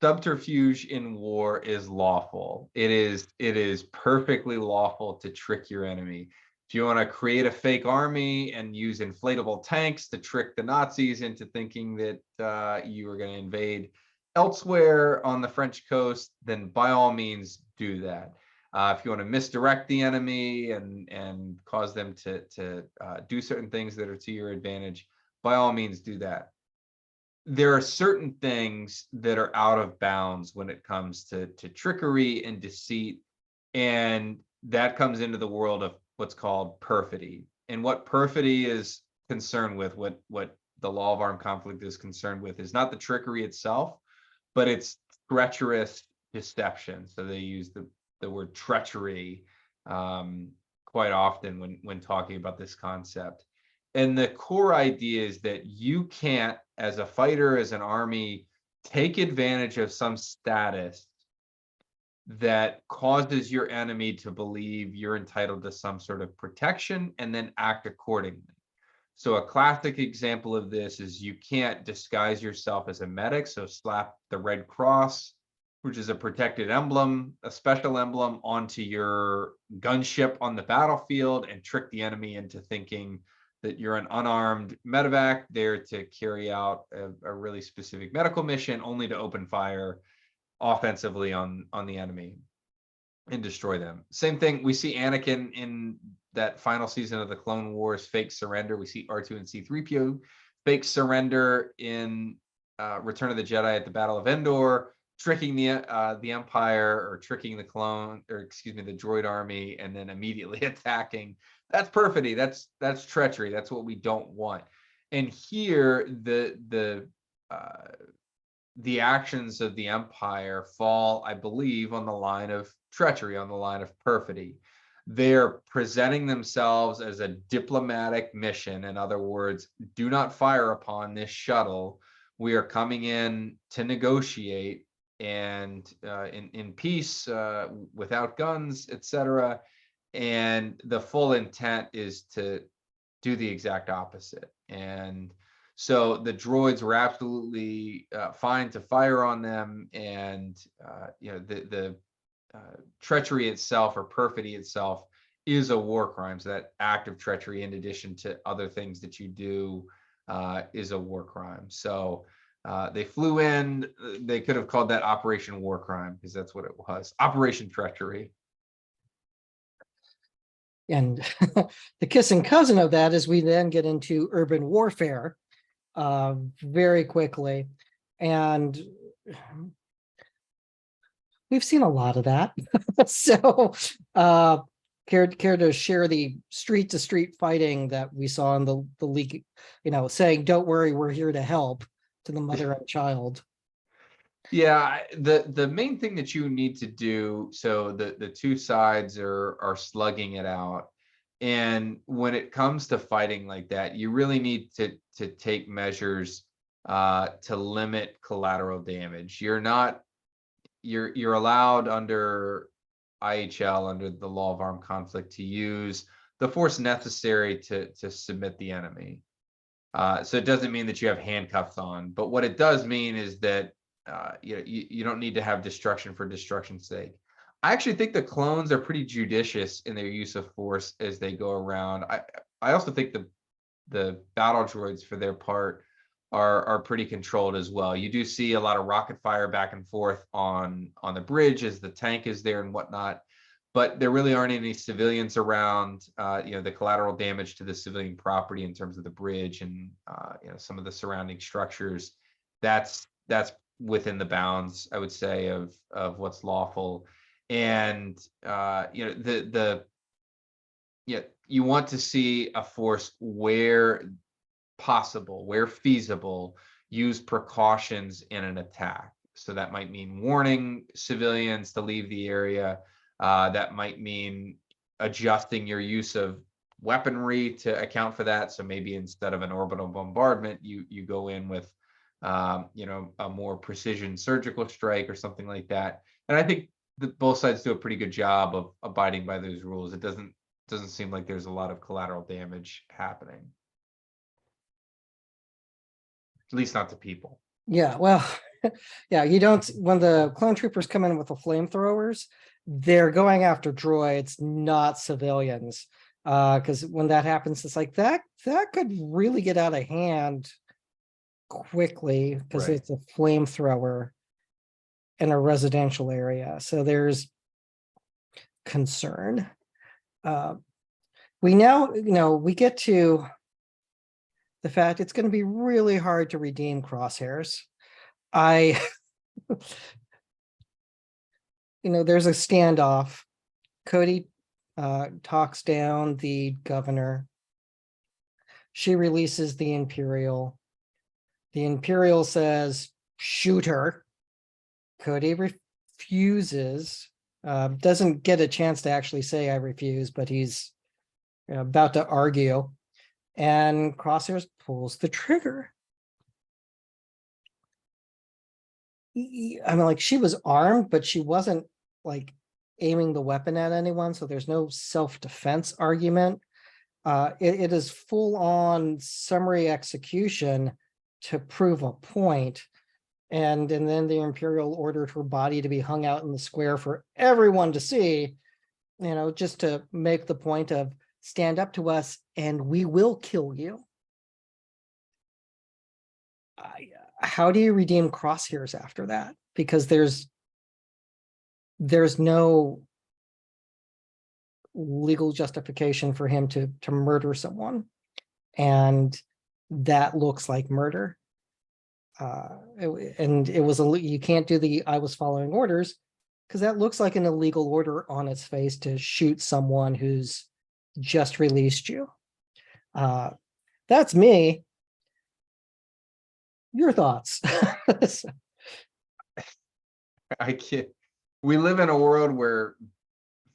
subterfuge in war is lawful. It is perfectly lawful to trick your enemy. If you want to create a fake army and use inflatable tanks to trick the Nazis into thinking that you are going to invade elsewhere on the French coast, then by all means do that. If you want to misdirect the enemy and cause them to do certain things that are to your advantage, by all means do that. There are certain things that are out of bounds when it comes to trickery and deceit, and that comes into the world of what's called perfidy. And what perfidy is concerned with, what the law of armed conflict is concerned with, is not the trickery itself, but it's treacherous deception. So they use the word treachery quite often when talking about this concept. And the core idea is that you can't, as a fighter, as an army, take advantage of some status that causes your enemy to believe you're entitled to some sort of protection and then act accordingly. So a classic example of this is you can't disguise yourself as a medic, so slap the Red Cross, which is a protected emblem, a special emblem, onto your gunship on the battlefield and trick the enemy into thinking that you're an unarmed medevac there to carry out a really specific medical mission, only to open fire offensively on the enemy and destroy them. Same thing, we see Anakin in that final season of the Clone Wars fake surrender. We see R2 and C3PO fake surrender in Return of the Jedi at the Battle of Endor, tricking the Empire, or tricking the droid army, and then immediately attacking. That's perfidy. That's treachery. That's what we don't want. And here, the actions of the Empire fall, I believe, on the line of treachery, on the line of perfidy. They're presenting themselves as a diplomatic mission. In other words, do not fire upon this shuttle. We are coming in to negotiate and in peace, without guns, etc. And the full intent is to do the exact opposite. And so the droids were absolutely fine to fire on them, and the treachery itself, or perfidy itself, is a war crime. So that act of treachery, in addition to other things that you do, is a war crime. So they flew in. They could have called that Operation War Crime, because that's what it was, Operation Treachery. And the kissing cousin of that is we then get into urban warfare very quickly. And we've seen a lot of that. So care to share the street to street fighting that we saw in the league, saying, don't worry, we're here to help, to the mother and child. Yeah, the main thing that you need to do, so the two sides are slugging it out. And when it comes to fighting like that, you really need to take measures to limit collateral damage. You're allowed under IHL, under the law of armed conflict, to use the force necessary to submit the enemy. So it doesn't mean that you have handcuffs on, but what it does mean is that you don't need to have destruction for destruction's sake. I actually think the clones are pretty judicious in their use of force as they go around. I also think the battle droids, for their part, are pretty controlled as well. You do see a lot of rocket fire back and forth on the bridge as the tank is there and whatnot, but there really aren't any civilians around. The collateral damage to the civilian property in terms of the bridge and some of the surrounding structures, that's within the bounds, I would say, of what's lawful. And you want to see a force where possible, where feasible, use precautions in an attack. So that might mean warning civilians to leave the area. That might mean adjusting your use of weaponry to account for that. So maybe instead of an orbital bombardment, you go in with a more precision surgical strike or something like that. And I think that both sides do a pretty good job of abiding by those rules. It doesn't seem like there's a lot of collateral damage happening. At least not to people. Yeah, well, yeah, you don't, when the clone troopers come in with the flamethrowers, they're going after droids, not civilians. Because when that happens, it's like that could really get out of hand quickly, because Right. it's a flamethrower in a residential area. So there's concern. We now, we get to the fact it's going to be really hard to redeem Crosshairs. There's a standoff. Cody talks down the governor. She releases the Imperial. The Imperial says, shoot her. Cody refuses, doesn't get a chance to actually say I refuse, but he's about to argue. And Crosshairs pulls the trigger. I mean, like, she was armed, but she wasn't like aiming the weapon at anyone. So there's no self-defense argument. It is full on summary execution to prove a point. And then the Imperial ordered her body to be hung out in the square for everyone to see, just to make the point of stand up to us and we will kill you. How do you redeem Crosshairs after that? Because there's no legal justification for him to murder someone, and that looks like murder. It was you can't do the I was following orders, because that looks like an illegal order on its face to shoot someone who's just released you. That's me. Your thoughts? I can't. We live in a world where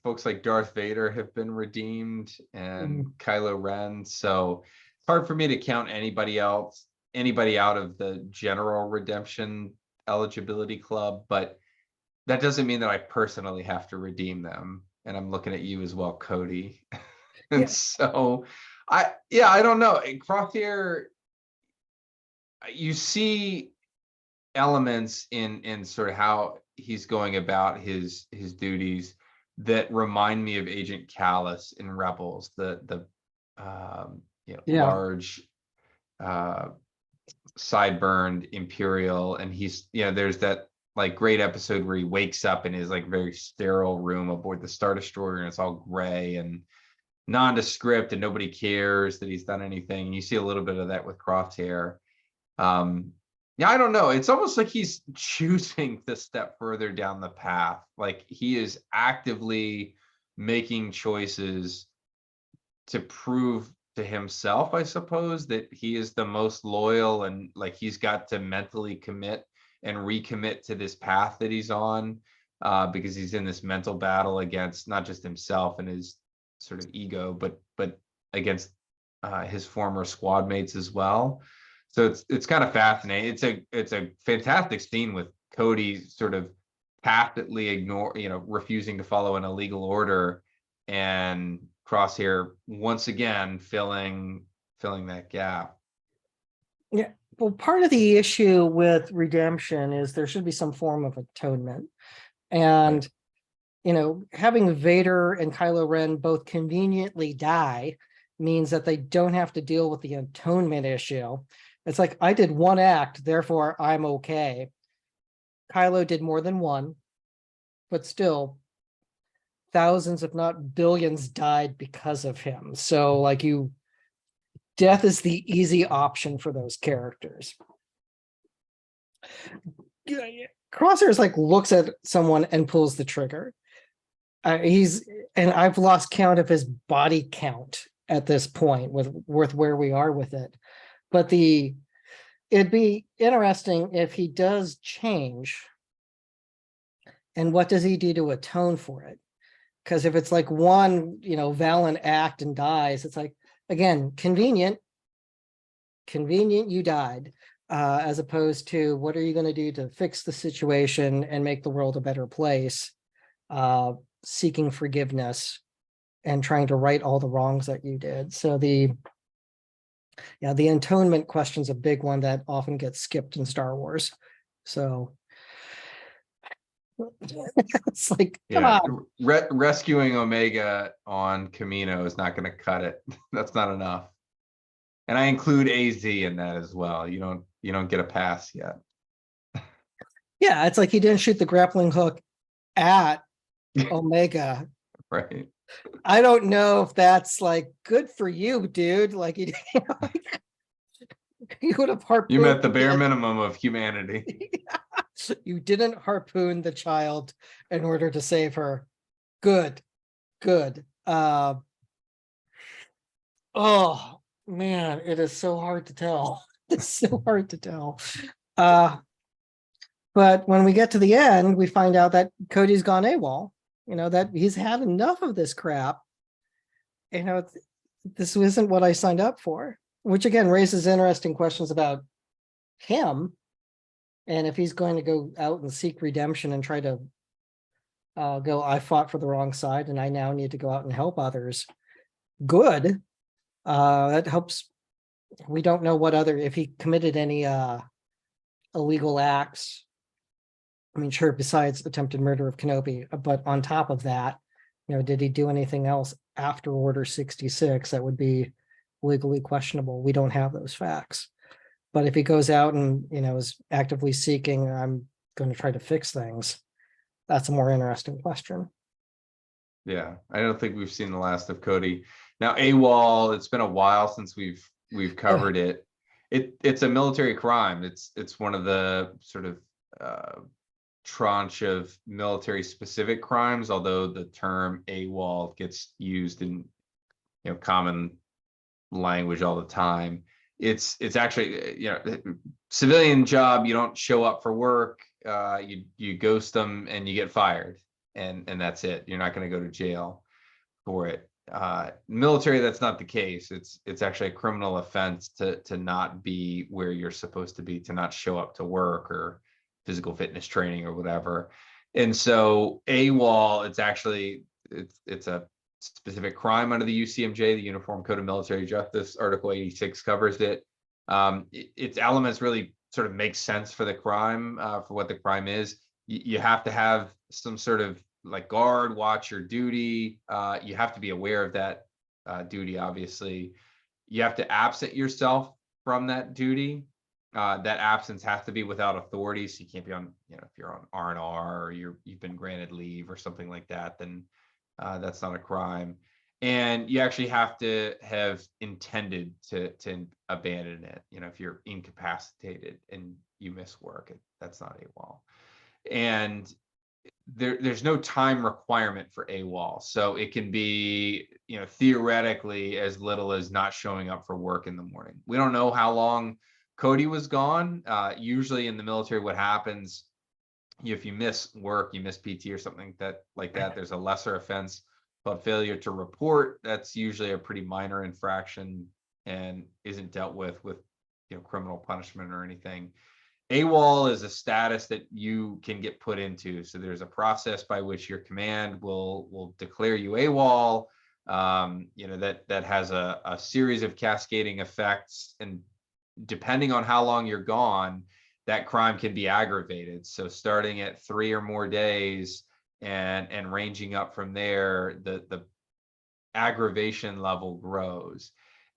folks like Darth Vader have been redeemed and Kylo Ren. So it's hard for me to count anybody out of the general redemption eligibility club, but that doesn't mean that I personally have to redeem them. And I'm looking at you as well, Cody. And so I don't know. Crosshair, you see elements in sort of how he's going about his duties that remind me of Agent Callus in Rebels, the large sideburns Imperial, and he's there's that like great episode where he wakes up in his like very sterile room aboard the Star Destroyer, and it's all gray and nondescript, and nobody cares that he's done anything. And you see a little bit of that with Crosshair. I don't know. It's almost like he's choosing to step further down the path. Like he is actively making choices to prove to himself, I suppose, that he is the most loyal, and like he's got to mentally commit and recommit to this path that he's on, because he's in this mental battle against not just himself and his sort of ego, but against his former squad mates as well. So it's kind of fascinating. It's a fantastic scene with Cody sort of tacitly refusing to follow an illegal order, and Crosshair once again filling that gap. Yeah. Well, part of the issue with redemption is there should be some form of atonement. And, having Vader and Kylo Ren both conveniently die means that they don't have to deal with the atonement issue. It's like, I did one act, therefore I'm okay. Kylo did more than one, but still thousands, if not billions, died because of him. So like death is the easy option for those characters. Crosshair's like looks at someone and pulls the trigger. I've lost count of his body count at this point with where we are with it. But it'd be interesting if he does change. And what does he do to atone for it? Because if it's like one, valiant act and dies, it's like, again, convenient, you died, as opposed to what are you going to do to fix the situation and make the world a better place, seeking forgiveness and trying to right all the wrongs that you did. So the atonement question's a big one that often gets skipped in Star Wars. So it's like, rescuing Omega on Camino is not going to cut it. That's not enough. And I include AZ in that as well. You don't get a pass yet. Yeah, it's like he didn't shoot the grappling hook at Omega. Right. I don't know if that's like good for you, dude. Like you would have harpooned. You met the bare minimum of humanity. You didn't harpoon the child in order to save her. Good. Oh man, it is so hard to tell. It's so hard to tell. But when we get to the end, we find out that Cody's gone AWOL. That he's had enough of this crap. This isn't what I signed up for, which again raises interesting questions about him. And if he's going to go out and seek redemption and try to I fought for the wrong side and I now need to go out and help others. Good. That helps. We don't know if he committed any illegal acts. I mean, sure, besides attempted murder of Kenobi, but on top of that, did he do anything else after Order 66 that would be legally questionable? We don't have those facts. But if he goes out and, is actively seeking, I'm going to try to fix things, that's a more interesting question. Yeah, I don't think we've seen the last of Cody. Now, AWOL, it's been a while since we've covered it. It's a military crime. It's one of the sort of tranche of military specific crimes, although the term AWOL gets used in common language all the time. It's actually civilian job. You don't show up for work, you ghost them and you get fired, and that's it. You're not going to go to jail for it. Military, that's not the case. It's actually a criminal offense to not be where you're supposed to be, to not show up to work or physical fitness training or whatever. And so AWOL, it's a specific crime under the UCMJ, the Uniform Code of Military Justice. Article 86 covers it. Its elements really sort of make sense for the crime, for what the crime is. You have to have some sort of like guard, watch, or duty. You have to be aware of that duty, obviously. You have to absent yourself from that duty. That absence has to be without authority, so you can't be on, if you're on R&R or you've been granted leave or something like that, then that's not a crime. And you actually have to have intended to abandon it. If you're incapacitated and you miss work, that's not AWOL. And there's no time requirement for AWOL. So it can be, theoretically as little as not showing up for work in the morning. We don't know how long Cody was gone. Usually in the military, what happens, if you miss work, you miss PT or something like that, there's a lesser offense called failure to report. That's usually a pretty minor infraction and isn't dealt with criminal punishment or anything. AWOL is a status that you can get put into. So there's a process by which your command will declare you AWOL. That has a series of cascading effects, and depending on how long you're gone, that crime can be aggravated. So starting at 3 or more days and ranging up from there, the aggravation level grows.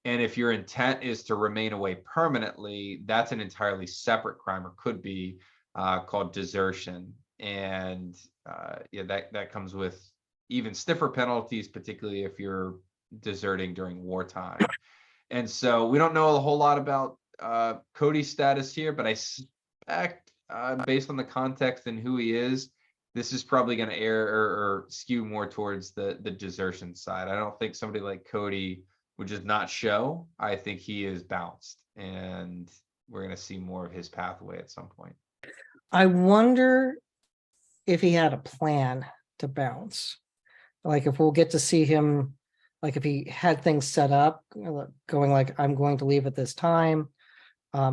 And if your intent is to remain away permanently, that's an entirely separate crime, or could be, called desertion. And that comes with even stiffer penalties, particularly if you're deserting during wartime. And so we don't know a whole lot about Cody's status here, but I suspect, based on the context and who he is, this is probably going to err or skew more towards the desertion side. I don't think somebody like Cody would just not show. I think he is bounced, and we're going to see more of his pathway at some point. I wonder if he had a plan to bounce. Like if we'll get to see him, like if he had things set up, going like, I'm going to leave at this time,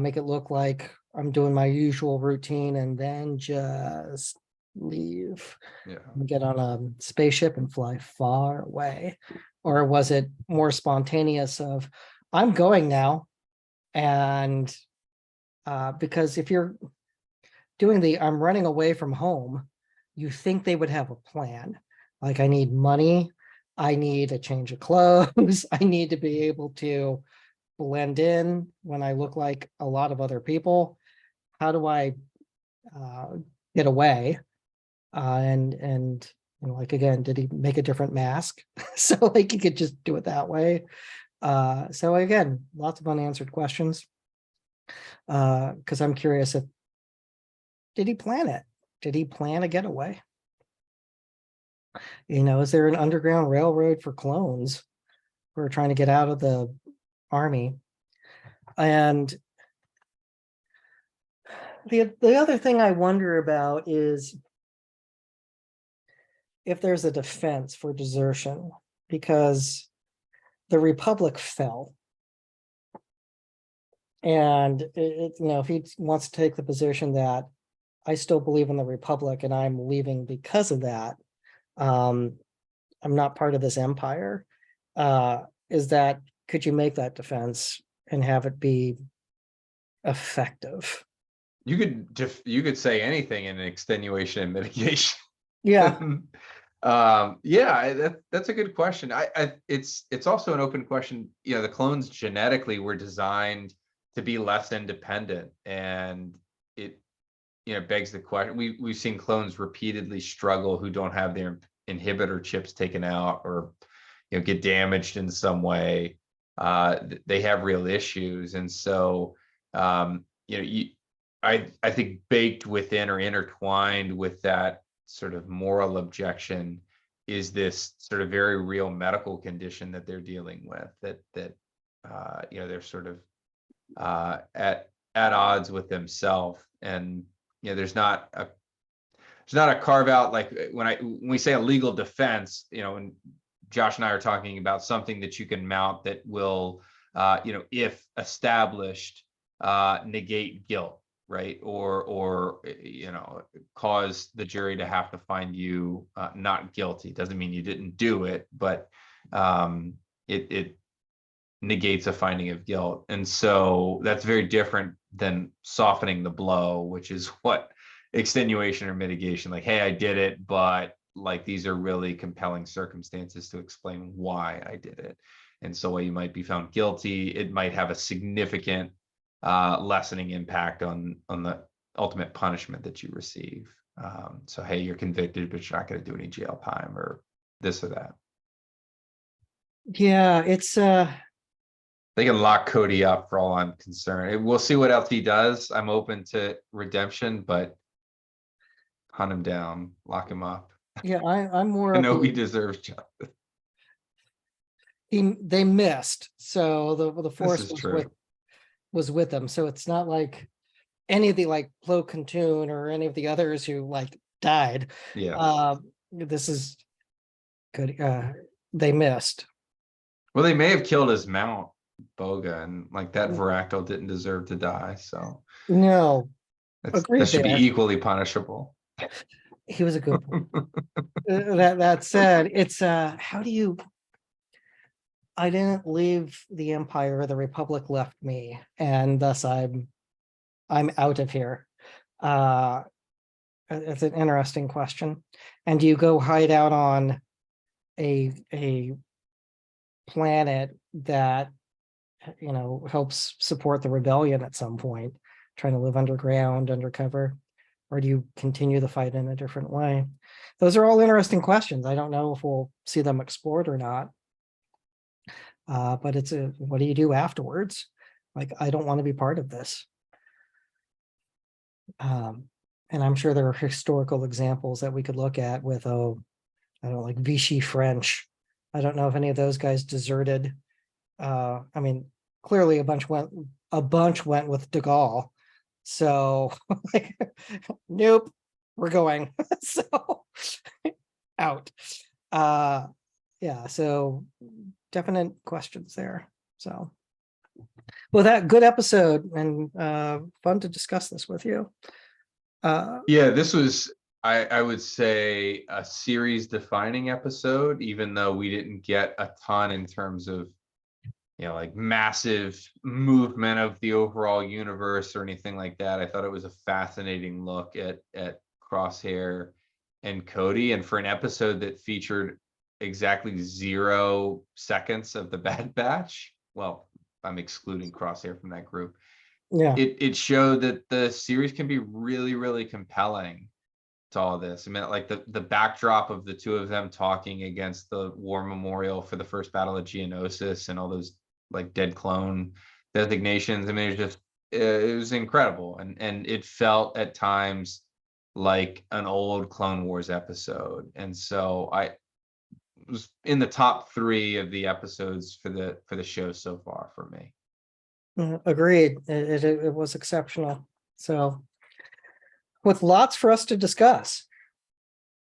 make it look like I'm doing my usual routine and then just leave. Yeah. And get on a spaceship and fly far away. Or was it more spontaneous of, I'm going now? And because if you're doing the I'm running away from home, you think they would have a plan. Like, I need money, I need a change of clothes, I need to be able to blend in when I look like a lot of other people. How do I get away? And like, again, did he make a different mask? So like he could just do it that way. So again, lots of unanswered questions. Because I'm curious, if did he plan it? Did he plan a getaway? Is there an underground railroad for clones who are trying to get out of the army? And the other thing I wonder about is if there's a defense for desertion, because the Republic fell. And if he wants to take the position that I still believe in the Republic and I'm leaving because of that, I'm not part of this empire, could you make that defense and have it be effective? You could say anything in extenuation and mitigation. Yeah. That's a good question. It's also an open question. The clones genetically were designed to be less independent, and it begs the question. We've seen clones repeatedly struggle who don't have their inhibitor chips taken out, or get damaged in some way. They have real issues, and so I think baked within or intertwined with that sort of moral objection is this sort of very real medical condition that they're dealing with, that they're sort of at odds with themselves. And there's not a carve out, like when we say a legal defense, and Josh and I are talking about something that you can mount that will if established, negate guilt, right? Or cause the jury to have to find you not guilty. Doesn't mean you didn't do it, but it negates a finding of guilt. And so that's very different than softening the blow, which is what extenuation or mitigation, like, hey, I did it, but like these are really compelling circumstances to explain why I did it. And so while you might be found guilty, it might have a significant lessening impact on the ultimate punishment that you receive. So, hey, you're convicted, but you're not going to do any jail time or this or that. Yeah, it's They can lock Cody up for all I'm concerned. We'll see what else he does. I'm open to redemption, but hunt him down, lock him up. yeah, I'm more I of know the, he deserves justice. they missed, so the This force is was true. with them. So it's not like any of the like Plo Koon or any of the others who like died. Yeah. This is Good. They missed. Well, they may have killed his mount, Boga, and like that Varactyl didn't deserve to die. So No, that agreed should there. be equally punishable. He was a good one. That said, it's how do you? I didn't leave the Empire, the Republic left me, and thus I'm out of here. It's an interesting question. And do you go hide out on a planet that helps support the rebellion at some point, trying to live underground, undercover, or do you continue the fight in a different way? Those are all interesting questions. I don't know if we'll see them explored or not. But it's what do you do afterwards? Like, I don't want to be part of this. And I'm sure there are historical examples that we could look at with, I don't like Vichy French. I don't know if any of those guys deserted. I mean, clearly a bunch went with de Gaulle. So like, nope, we're going. So out. Yeah, so definite questions there. So well, that good episode and fun to discuss this with you. Yeah, this was, I would say, a series defining episode, even though we didn't get a ton in terms of, like massive movement of the overall universe or anything like that. I thought it was a fascinating look at Crosshair and Cody. And for an episode that featured exactly 0 seconds of the Bad Batch, well, I'm excluding Crosshair from that group. Yeah, It showed that the series can be really, really compelling to all this. I mean, like the backdrop of the two of them talking against the war memorial for the first battle of Geonosis and all those like dead clone designations. I mean, it was incredible. And it felt at times like an old Clone Wars episode. And so I was in the top 3 of the episodes for the show so far for me. agreed. It was exceptional. So with lots for us to discuss.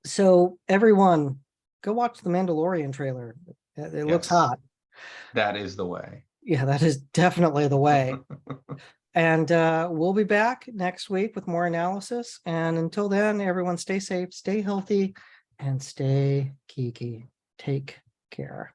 So everyone, go watch the Mandalorian trailer. It looks Yes. hot. That is the way. Yeah, that is definitely the way. And we'll be back next week with more analysis. And until then, everyone stay safe, stay healthy, and stay geeky. Take care.